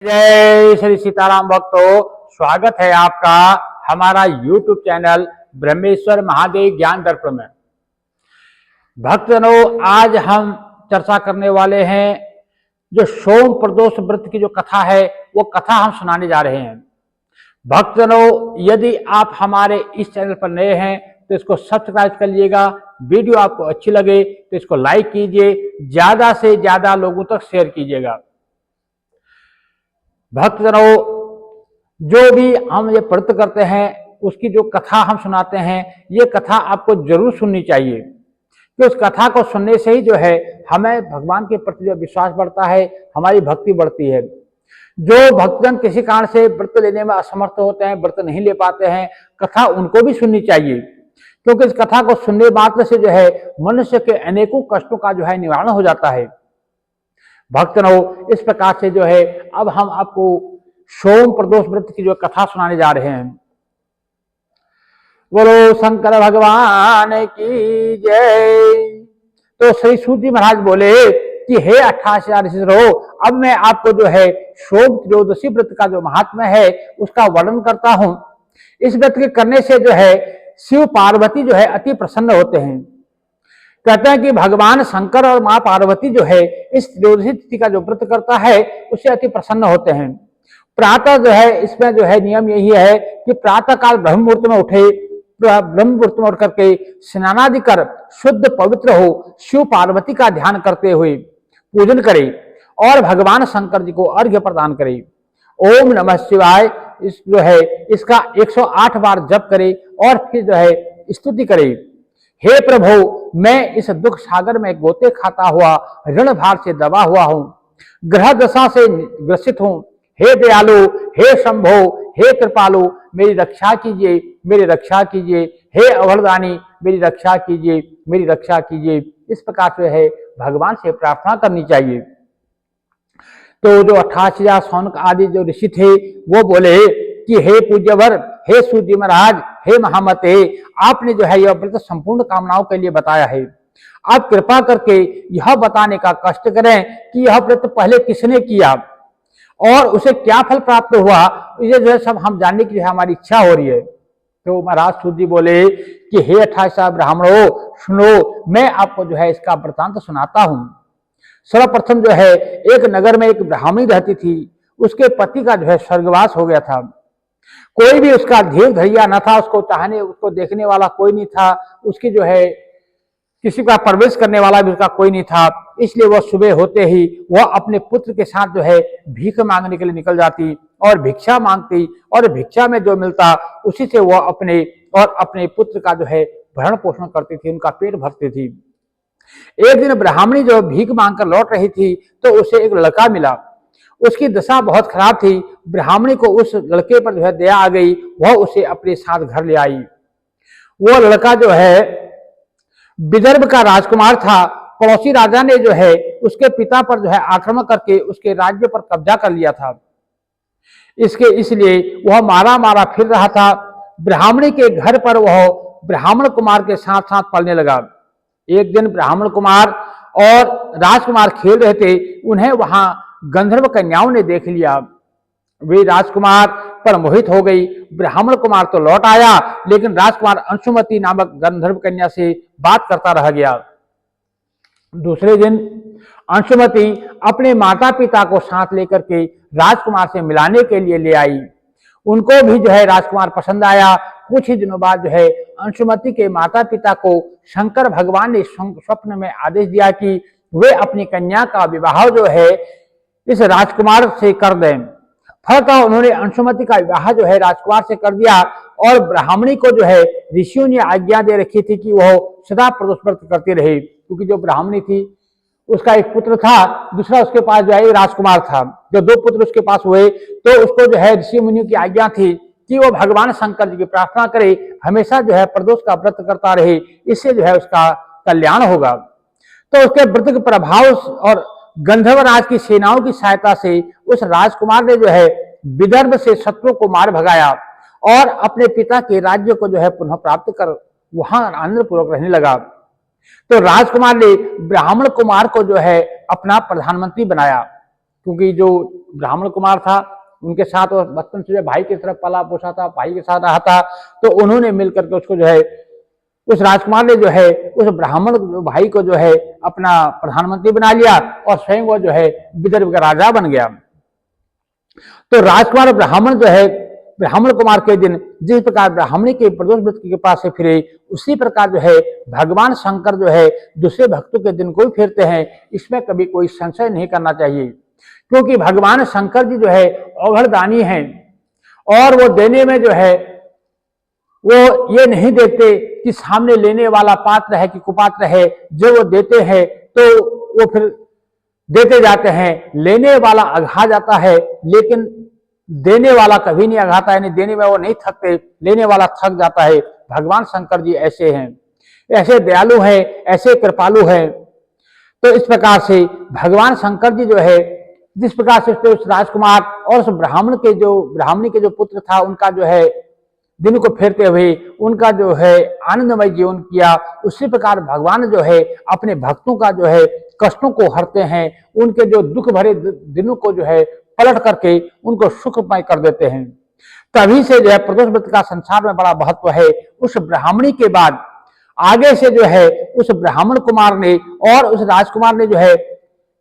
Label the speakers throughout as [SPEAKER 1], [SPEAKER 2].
[SPEAKER 1] जय श्री सीताराम भक्तों, स्वागत है आपका हमारा YouTube चैनल ब्रह्मेश्वर महादेव ज्ञान दर्पण में। भक्तजनों, आज हम चर्चा करने वाले हैं जो सोम प्रदोष व्रत की जो कथा है वो कथा हम सुनाने जा रहे हैं। भक्तजनों, यदि आप हमारे इस चैनल पर नए हैं तो इसको सब्सक्राइब कर लीजिएगा। वीडियो आपको अच्छी लगे तो इसको लाइक कीजिए, ज्यादा से ज्यादा लोगों तक शेयर कीजिएगा। भक्तजनों, जो भी हम ये व्रत करते हैं उसकी जो कथा हम सुनाते हैं, ये कथा आपको जरूर सुननी चाहिए कि उस कथा को सुनने से ही जो है हमें भगवान के प्रति जो विश्वास बढ़ता है, हमारी भक्ति बढ़ती है। जो भक्तजन किसी कारण से व्रत लेने में असमर्थ होते हैं, व्रत नहीं ले पाते हैं, कथा उनको भी सुननी चाहिए, क्योंकि इस कथा को सुनने मात्र से जो है मनुष्य के अनेकों कष्टों का जो है निवारण हो जाता है। भक्तजनों, इस प्रकार से जो है अब हम आपको सोम प्रदोष व्रत की जो कथा सुनाने जा रहे हैं। बोलो शंकर भगवान की जय। तो श्री सूत जी महाराज बोले कि हे 28,000 ऋषियों, अब मैं आपको जो है सोम त्रयोदशी व्रत का जो महात्म्य है उसका वर्णन करता हूं। इस व्रत के करने से जो है शिव पार्वती जो है अति प्रसन्न होते हैं। कहते हैं कि भगवान शंकर और मां पार्वती जो है इस त्रयोदशी तिथि का जो व्रत करता है उससे अति प्रसन्न होते हैं। प्रातः जो है इसमें जो है नियम यही है कि प्रातः काल ब्रह्म मुहूर्त में उठे, ब्रह्म मुहूर्त में उठ करके स्नानादि कर शुद्ध पवित्र हो शिव पार्वती का ध्यान करते हुए पूजन करे और भगवान शंकर जी को अर्घ्य प्रदान करे। ओम नमः शिवाय इस जो है इसका 108 बार जप करे और फिर जो है स्तुति करे। हे प्रभु, मैं इस दुख सागर में गोते खाता हुआ ऋण भार से दबा हुआ हूं, ग्रह दशा से ग्रसित हूं। हे दयालु, हे शंभो, हे कृपालु, मेरी रक्षा कीजिए, मेरी रक्षा कीजिए। हे अभरदानी, मेरी रक्षा कीजिए, मेरी रक्षा कीजिए। इस प्रकार से है भगवान से प्रार्थना करनी चाहिए। तो जो 28,000 शौनक आदि जो ऋषि थे वो बोले कि हे पूज्यवर, हे सूत जी महाराज, हे महामते, आपने जो है यह व्रत संपूर्ण कामनाओं के लिए बताया है। आप कृपा करके यह बताने का कष्ट करें कि यह व्रत पहले किसने किया और उसे क्या फल प्राप्त हुआ। ये जो है सब हम जानने की हमारी इच्छा हो रही है। तो महाराज सूत जी बोले कि हे 28,000 ब्राह्मणों, सुनो, मैं आपको जो है इसका वृतांत सुनाता हूं। सर्वप्रथम जो है एक नगर में एक ब्राह्मणी रहती थी। उसके पति का जो है स्वर्गवास हो गया था। कोई भी उसका धीर धैर्य न था, उसको चाहने उसको देखने वाला कोई नहीं था, उसकी जो है किसी का प्रवेश करने वाला भी उसका कोई नहीं था। इसलिए वह सुबह होते ही वह अपने पुत्र के साथ जो है भीख मांगने के लिए निकल जाती और भिक्षा मांगती और भिक्षा में जो मिलता उसी से वह अपने और अपने पुत्र का जो है भरण पोषण करती थी, उनका पेट भरती थी। एक दिन ब्राह्मणी जो भीख मांगकर लौट रही थी तो उसे एक लड़का मिला। उसकी दशा बहुत खराब थी। ब्राह्मणी को उस लड़के पर जो है दया आ गई, वह उसे अपने साथ घर ले आई। वो लड़का जो है विदर्भ का राजकुमार था। पड़ोसी राजा ने जो है उसके पिता पर जो है आक्रमण करके उसके राज्य पर कब्जा कर लिया था। इसलिए वह मारा मारा फिर रहा था। ब्राह्मणी के घर पर वह ब्राह्मण कुमार के साथ साथ पलने लगा। एक दिन ब्राह्मण कुमार और राजकुमार खेल रहे थे। उन्हें वहां गंधर्व कन्याओं ने देख लिया। वे राजकुमार पर मोहित हो गई। ब्राह्मण कुमार तो लौट आया, लेकिन राजकुमार अंशुमति नामक गंधर्व कन्या से बात करता रह गया। दूसरे दिन अंशुमति अपने माता पिता को साथ लेकर के राजकुमार से मिलाने के लिए ले आई। उनको भी जो है राजकुमार पसंद आया। कुछ ही दिनों बाद जो है अंशुमति के माता पिता को शंकर भगवान ने स्वप्न में आदेश दिया कि वे अपनी कन्या का विवाह जो है इस राजकुमार से कर दें। फलतः उन्होंने अंशुमति का विवाह जो है राजकुमार से कर दिया और ब्राह्मणी को जो है ऋषियों ने आज्ञा दे रखी थी कि वह सदा प्रदोष व्रत करती रहे, क्योंकि जो ब्राह्मणी थी उसका एक पुत्र था, दूसरा उसके पास जो है राजकुमार था। जो दो पुत्र उसके पास हुए तो उसको जो है ऋषि मुनियों की आज्ञा थी कि वो भगवान शंकर जी की प्रार्थना करे, हमेशा जो है प्रदोष का व्रत करता रहे, इससे जो है उसका कल्याण होगा। तो उसके व्रत के प्रभाव और गंधर्वराज की सेनाओं की सहायता से उस राजकुमार ने जो है विदर्भ से शत्रु को मार भगाया और अपने पिता के राज्य को जो है पुनः प्राप्त कर वहां आनंद पूर्वक रहने लगा। तो राजकुमार ने ब्राह्मण कुमार को जो है अपना प्रधानमंत्री बनाया, क्योंकि जो ब्राह्मण कुमार था उनके साथ वो बचपन से भाई की तरफ पला पोसा था, भाई के साथ रहा था, तो उन्होंने मिलकर के उसको जो है, उस राजकुमार ने जो है उस ब्राह्मण भाई को जो है अपना प्रधानमंत्री बना लिया और स्वयं वो जो है विदर्भ का राजा बन गया। तो राजकुमार ब्राह्मण जो है, ब्राह्मण कुमार के दिन जिस प्रकार ब्राह्मणी के प्रदोष व्रत के पास से फिरे, उसी प्रकार जो है भगवान शंकर जो है दूसरे भक्तों के दिन को भी फिरते हैं। इसमें कभी कोई संशय नहीं करना चाहिए, क्योंकि भगवान शंकर जी जो है औघड़दानी हैं और वो देने में जो है वो ये नहीं देखते कि सामने लेने वाला पात्र है कि कुपात्र है। जो वो देते हैं तो वो फिर देते जाते हैं, लेने वाला अघा जाता है लेकिन देने वाला कभी नहीं अघाता, यानी देने में वो नहीं थकते, लेने वाला थक जाता है। भगवान शंकर जी ऐसे हैं, ऐसे दयालु हैं, ऐसे कृपालु हैं। तो इस प्रकार से भगवान शंकर जी जो है जिस प्रकार से उस राजकुमार और उस ब्राह्मणी के जो पुत्र था उनका जो है दिन को फेरते हुए उनका जो है आनंदमय जीवन किया, उसी प्रकार भगवान जो है अपने भक्तों का जो है कष्टों को हरते हैं, उनके जो दुख भरे दिनों को जो है पलट करके उनको सुखमय कर देते हैं। तभी से जो है प्रदोष व्रत का संसार में बड़ा महत्व है। उस ब्राह्मणी के बाद आगे से जो है उस ब्राह्मण कुमार ने और उस राजकुमार ने जो है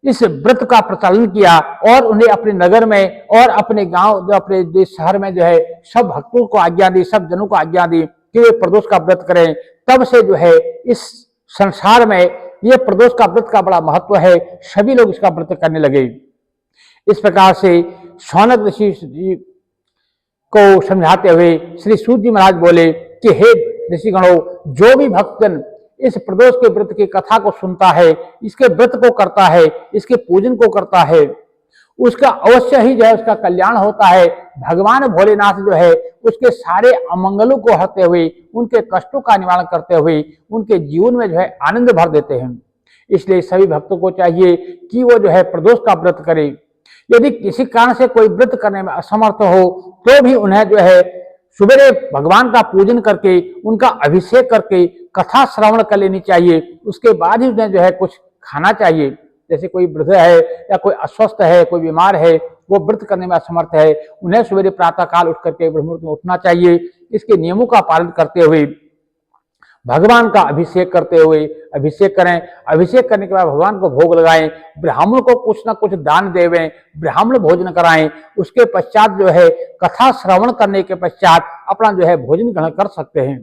[SPEAKER 1] इस व्रत का प्रचलन किया और उन्हें अपने नगर में और अपने गांव जो अपने शहर में जो है सब भक्तों को आज्ञा दी, सब जनों को आज्ञा दी कि वे प्रदोष का व्रत करें। तब से जो है इस संसार में ये प्रदोष का व्रत का बड़ा महत्व है, सभी लोग इसका व्रत करने लगे। इस प्रकार से शौनक ऋषि को समझाते हुए श्री सूत जी महाराज बोले कि हे ऋषिगणों, जो भी भक्तजन इस प्रदोष के व्रत की कथा को सुनता है, इसके व्रत को करता है, इसके पूजन को करता है, उसका अवश्य ही जो है उसका कल्याण होता है। भगवान भोलेनाथ जो है उसके सारे अमंगलों को हरते हुए, उनके कष्टों का निवारण करते हुए उनके जीवन में जो है आनंद भर देते हैं। इसलिए सभी भक्तों को चाहिए कि वो जो है प्रदोष का व्रत करे। यदि किसी कारण से कोई व्रत करने में असमर्थ हो तो भी उन्हें जो है सुबह भगवान का पूजन करके, उनका अभिषेक करके कथा श्रवण कर लेनी चाहिए। उसके बाद ही उन्हें जो है कुछ खाना चाहिए। जैसे कोई वृद्ध है या कोई अस्वस्थ है, कोई बीमार है, वो व्रत करने में असमर्थ है, उन्हें सवेरे प्रातः काल उठ करके ब्रह्ममुहूर्त में उठना चाहिए। इसके नियमों का पालन करते हुए भगवान का अभिषेक करते हुए अभिषेक करें। अभिषेक करने के बाद भगवान को भोग लगाएं, ब्राह्मण को कुछ ना कुछ दान देवें, ब्राह्मण भोजन कराएं। उसके पश्चात जो है कथा श्रवण करने के पश्चात अपना जो है भोजन ग्रहण कर सकते हैं।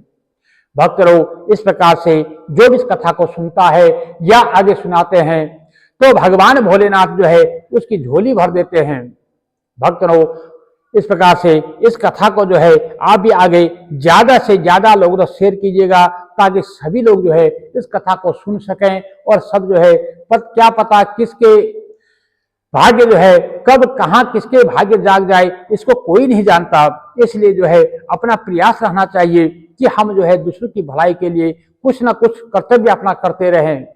[SPEAKER 1] भक्त लोग इस प्रकार से जो भी इस कथा को सुनता है या आगे सुनाते हैं तो भगवान भोलेनाथ जो है उसकी झोली भर देते हैं। भक्त लोग इस प्रकार से इस कथा को जो है आप भी आगे ज्यादा से ज्यादा लोगों तक शेयर कीजिएगा, ताकि सभी लोग जो है इस कथा को सुन सकें और सब जो है क्या पता किसके भाग्य जो है कब कहाँ किसके भाग्य जाग जाए, इसको कोई नहीं जानता। इसलिए जो है अपना प्रयास रहना चाहिए कि हम जो है दूसरों की भलाई के लिए कुछ ना कुछ कर्तव्य अपना करते रहें।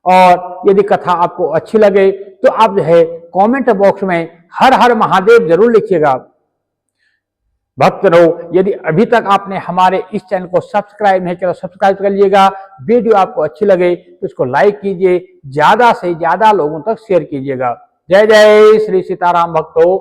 [SPEAKER 1] और यदि कथा आपको अच्छी लगे तो आप जो है कमेंट बॉक्स में हर हर महादेव जरूर लिखिएगा। भक्त लोग यदि अभी तक आपने हमारे इस चैनल को सब्सक्राइब नहीं किया तो सब्सक्राइब कर लीजिएगा। वीडियो आपको अच्छी लगे तो इसको लाइक कीजिए, ज्यादा से ज्यादा लोगों तक शेयर कीजिएगा। जय जय श्री सीताराम भक्तों।